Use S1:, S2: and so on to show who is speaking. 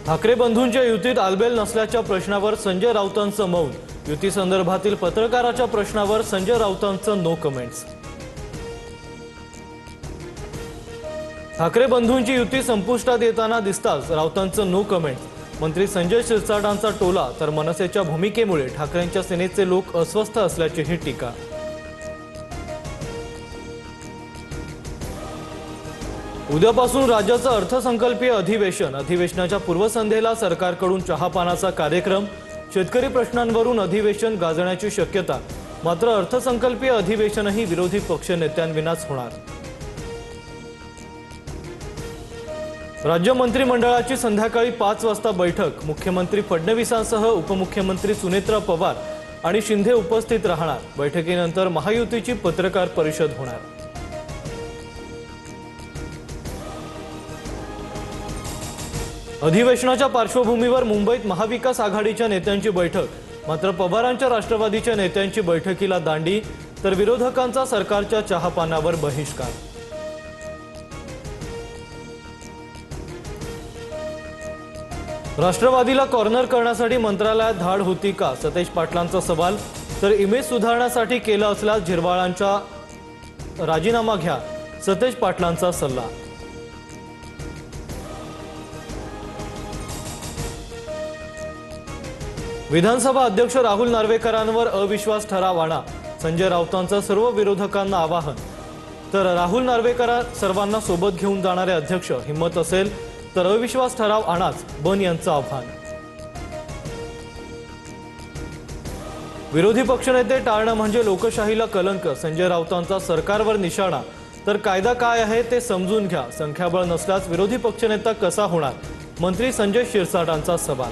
S1: ठाकरे बंधूंच्या युतीत आलबेल नसल्याच्या प्रश्नावर संजय राऊतांचं मौन। युती संदर्भातील पत्रकाराच्या प्रश्नावर संजय राऊतांचं नो कमेंट्स। ठाकरे बंधूंची युती संपुष्टात येताना दिसताच राऊतांचं नो कमेंट्स। मंत्री संजय शिरसाटांचा टोला तर मनसेच्या भूमिकेमुळे ठाकरेंच्या सेनेचे लोक अस्वस्थ असल्याचीही टीका। उद्यापासून राज्याचं अर्थसंकल्पीय अधिवेशनाच्या पूर्वसंध्येला सरकारकडून चहापानाचा कार्यक्रम। शेतकरी प्रश्नांवरून अधिवेशन गाजण्याची शक्यता। मात्र अर्थसंकल्पीय अधिवेशनही विरोधी पक्षनेत्यांविनाच होणार। राज्य मंत्रिमंडळाची संध्याकाळी 5 वाजता बैठक। मुख्यमंत्री फडणवीसांसह उपमुख्यमंत्री सुनेत्रा पवार आणि शिंदे उपस्थित राहणार। बैठकीनंतर महायुतीची पत्रकार परिषद होणार। अधिवेशनाच्या पार्श्वभूमीवर मुंबईत महाविकास आघाडीच्या नेत्यांची बैठक। मात्र पवारांच्या राष्ट्रवादीच्या नेत्यांची बैठकीला दांडी तर विरोधकांचा सरकारच्या चहापानावर बहिष्कार। राष्ट्रवादीला कॉर्नर करण्यासाठी मंत्रालयात धाड होती का, सतेज पाटलांचा सवाल। तर इमेज सुधारण्यासाठी केलं असल्यास झिरवाळांचा राजीनामा घ्या, सतेज पाटलांचा सल्ला। विधानसभा अध्यक्ष राहुल नार्वेकरांवर अविश्वास ठराव आणा, संजय राऊतांचं सर्व विरोधकांना आवाहन। तर राहुल नार्वेकर सर्वांना सोबत घेऊन जाणारे अध्यक्ष, हिम्मत असेल तर अविश्वास ठराव आणाच, बन यांचं आव्हान। विरोधी पक्षनेते टाळणं म्हणजे लोकशाहीला कलंक, संजय राऊतांचा सरकारवर निशाणा। तर कायदा काय आहे ते समजून घ्या, संख्याबळ नसल्यास विरोधी पक्षनेता कसा होणार, मंत्री संजय शिरसाटांचा सवाल।